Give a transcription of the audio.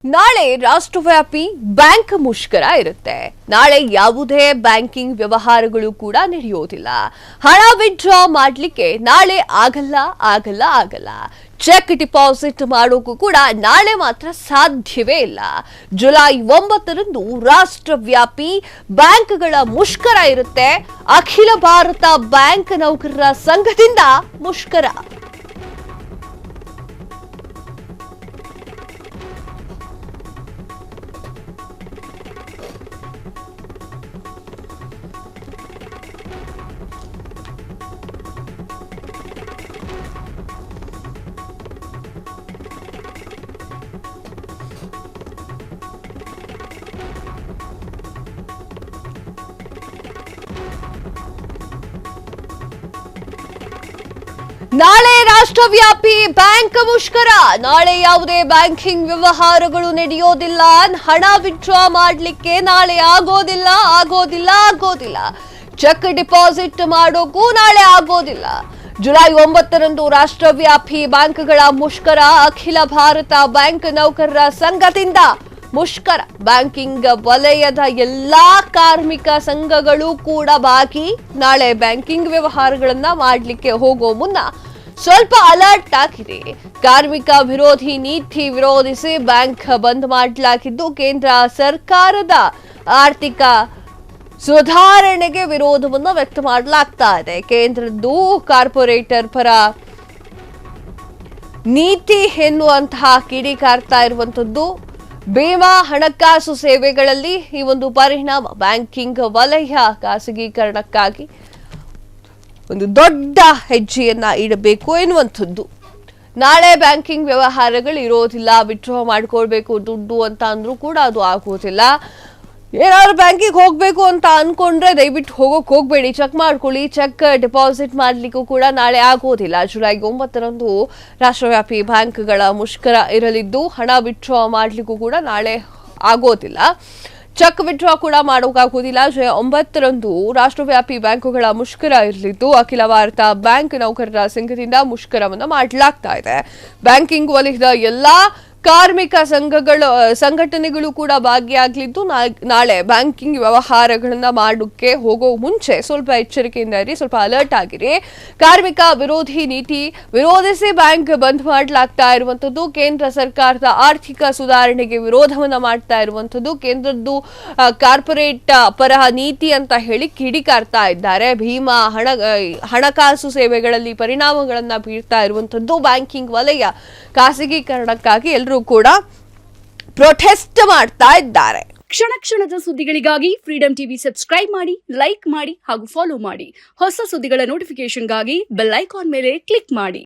ನಾಳೆ ರಾಷ್ಟ್ರವ್ಯಾಪಿ ಬ್ಯಾಂಕ್ ಮುಷ್ಕರ ಇರುತ್ತೆ. ನಾಳೆ ಯಾವುದೇ ಬ್ಯಾಂಕಿಂಗ್ ವ್ಯವಹಾರಗಳು ಕೂಡ ನಡೆಯೋದಿಲ್ಲ. ಹಣ ವಿತ್ಡ್ರಾ ಮಾಡಲಿಕ್ಕೆ ನಾಳೆ ಆಗಲ್ಲ. ಚೆಕ್ ಡಿಪಾಸಿಟ್ ಮಾಡೋಕ್ಕೂ ಕೂಡ ನಾಳೆ ಮಾತ್ರ ಸಾಧ್ಯವೇ ಇಲ್ಲ. ಜುಲೈ 9ರಂದು ರಾಷ್ಟ್ರವ್ಯಾಪಿ ಬ್ಯಾಂಕ್ಗಳ ಮುಷ್ಕರ ಇರುತ್ತೆ. ಅಖಿಲ ಭಾರತ ಬ್ಯಾಂಕ್ ನೌಕರರ ಸಂಘದಿಂದ ಮುಷ್ಕರ. ನಾಳೆ ರಾಷ್ಟ್ರವ್ಯಾಪಿ ಬ್ಯಾಂಕ್ ಮುಷ್ಕರ. ನಾಳೆ ಯಾವುದೇ ಬ್ಯಾಂಕಿಂಗ್ ವ್ಯವಹಾರಗಳು ನಡೆಯೋದಿಲ್ಲ. ಹಣ ವಿತ್ಡ್ರಾ ಮಾಡಲಿಕ್ಕೆ ನಾಳೆ ಆಗೋದಿಲ್ಲ. ಚೆಕ್ ಡಿಪಾಸಿಟ್ ಮಾಡೋಕ್ಕೂ ನಾಳೆ ಆಗೋದಿಲ್ಲ. ಜುಲೈ 9ರಂದು ರಾಷ್ಟ್ರವ್ಯಾಪಿ ಬ್ಯಾಂಕ್ಗಳ ಮುಷ್ಕರ. ಅಖಿಲ ಭಾರತ ಬ್ಯಾಂಕ್ ನೌಕರರ ಸಂಘದಿಂದ ಮುಷ್ಕರ. ಬ್ಯಾಂಕಿಂಗ್ ವಲಯದ ಎಲ್ಲಾ ಕಾರ್ಮಿಕ ಸಂಘಗಳು ಕೂಡ ಬಾಕಿ. ನಾಳೆ ಬ್ಯಾಂಕಿಂಗ್ ವ್ಯವಹಾರಗಳನ್ನ ಮಾಡಲಿಕ್ಕೆ ಹೋಗೋ ಮುನ್ನ ಸ್ವಲ್ಪ ಅಲರ್ಟ್ ಆಗಿದೆ. ಕಾರ್ಮಿಕ ವಿರೋಧಿ ನೀತಿ ವಿರೋಧಿಸಿ ಬ್ಯಾಂಕ್ ಬಂದ್ ಮಾಡಲಾಗಿದ್ದು, ಕೇಂದ್ರ ಸರ್ಕಾರದ ಆರ್ಥಿಕ ಸುಧಾರಣೆಗೆ ವಿರೋಧವನ್ನು ವ್ಯಕ್ತ ಮಾಡಲಾಗ್ತಾ ಇದೆ. ಕೇಂದ್ರದ್ದು ಕಾರ್ಪೊರೇಟರ್ ಪರ ನೀತಿ ಎನ್ನುವಂತಹ ಕಿಡಿಕಾರ್ತಾ ಇರುವಂತದ್ದು. ಭೀಮಾ ಹಣಕಾಸು ಸೇವೆಗಳಲ್ಲಿ ಈ ಒಂದು ಪರಿಣಾಮ ಬ್ಯಾಂಕಿಂಗ್ ವಲಯ ಖಾಸಗೀಕರಣಕ್ಕಾಗಿ ಒಂದು ದೊಡ್ಡ ಹೆಜ್ಜೆಯನ್ನ ಇಡಬೇಕು ಎನ್ನುವಂಥದ್ದು. ನಾಳೆ ಬ್ಯಾಂಕಿಂಗ್ ವ್ಯವಹಾರಗಳು ಇರೋದಿಲ್ಲ. ವಿತ್ಡ್ರಾ ಮಾಡ್ಕೊಳ್ಬೇಕು ದುಡ್ಡು ಅಂತ ಅಂದ್ರೂ ಕೂಡ ಅದು ಆಗೋದಿಲ್ಲ. ಏನಾದ್ರು ಬ್ಯಾಂಕಿಗೆ ಹೋಗ್ಬೇಕು ಅಂತ ಅನ್ಕೊಂಡ್ರೆ ದಯವಿಟ್ಟು ಹೋಗಬೇಡಿ. ಚೆಕ್ ಮಾಡ್ಕೊಳ್ಳಿ. ಚೆಕ್ ಡಿಪಾಸಿಟ್ ಮಾಡ್ಲಿಕ್ಕೂ ಕೂಡ ನಾಳೆ ಆಗೋದಿಲ್ಲ. ಜುಲೈ 9ರಂದು ರಾಷ್ಟ್ರವ್ಯಾಪಿ ಬ್ಯಾಂಕ್ಗಳ ಮುಷ್ಕರ ಇರಲಿದ್ದು, ಹಣ ವಿತ್ಡ್ರಾ ಮಾಡ್ಲಿಕ್ಕೂ ಕೂಡ ನಾಳೆ ಆಗೋದಿಲ್ಲ. ಚೆಕ್ ವಿತ್ಡ್ರಾ ಕೂಡ ಮಾಡೋಕ್ಕಾಗೋದಿಲ್ಲ. ಜುಲೈ 9ರಂದು ರಾಷ್ಟ್ರವ್ಯಾಪಿ ಬ್ಯಾಂಕುಗಳ ಮುಷ್ಕರ ಇರಲಿದ್ದು, ಅಖಿಲ ಭಾರತ ಬ್ಯಾಂಕ್ ನೌಕರರ ಸಂಘದಿಂದ ಮುಷ್ಕರವನ್ನು ಮಾಡಲಾಗ್ತಾ ಇದೆ. ಬ್ಯಾಂಕಿಂಗ್ ವಲಯದ ಎಲ್ಲಾ ಕಾರ್ಮಿಕ ಸಂಘಟನೆಗಳು ಕೂಡ ಭಾಗಿಯಾಗಲಿದ್ದು, ನಾಳೆ ಬ್ಯಾಂಕಿಂಗ್ ವ್ಯವಹಾರಗಳನ್ನ ಮಾಡೋಕ್ಕೆ ಹೋಗೋ ಮುಂಚೆ ಸ್ವಲ್ಪ ಎಚ್ಚರಿಕೆಯಿಂದ ಇರಿ, ಸ್ವಲ್ಪ ಅಲರ್ಟ್ ಆಗಿರಿ. ಕಾರ್ಮಿಕ ವಿರೋಧಿ ನೀತಿ ವಿರೋಧಿಸಿ ಬ್ಯಾಂಕ್ ಬಂದ್ ಮಾಡಲಾಗ್ತಾ ಇರುವಂತದ್ದು. ಕೇಂದ್ರ ಸರ್ಕಾರದ ಆರ್ಥಿಕ ಸುಧಾರಣೆಗೆ ವಿರೋಧವನ್ನ ಮಾಡ್ತಾ ಇರುವಂತದ್ದು. ಕೇಂದ್ರದ್ದು ಕಾರ್ಪೊರೇಟ್ ಪರ ನೀತಿ ಅಂತ ಹೇಳಿ ಕಿಡಿಕಾರ್ತಾ ಇದ್ದಾರೆ. ಭೀಮಾ ಹಣಕಾಸು ಸೇವೆಗಳಲ್ಲಿ ಪರಿಣಾಮಗಳನ್ನ ಬೀರ್ತಾ ಇರುವಂತದ್ದು. ಬ್ಯಾಂಕಿಂಗ್ ವಲಯ ಖಾಸಗೀಕರಣಕ್ಕಾಗಿ ಎಲ್ಲರೂ ಕೂಡ ಪ್ರೊಟೆಸ್ಟ್ ಮಾಡ್ತಾ ಇದ್ದಾರೆ. ಕ್ಷಣದ ಸುದ್ದಿಗಳಿಗಾಗಿ ಫ್ರೀಡಂ ಟಿವಿ ಸಬ್ಸ್ಕ್ರೈಬ್ ಮಾಡಿ, ಲೈಕ್ ಮಾಡಿ ಹಾಗೂ ಫಾಲೋ ಮಾಡಿ. ಹೊಸ ಸುದ್ದಿಗಳ ನೋಟಿಫಿಕೇಶನ್ಗಾಗಿ ಬೆಲ್ ಐಕಾನ್ ಮೇಲೆ ಕ್ಲಿಕ್ ಮಾಡಿ.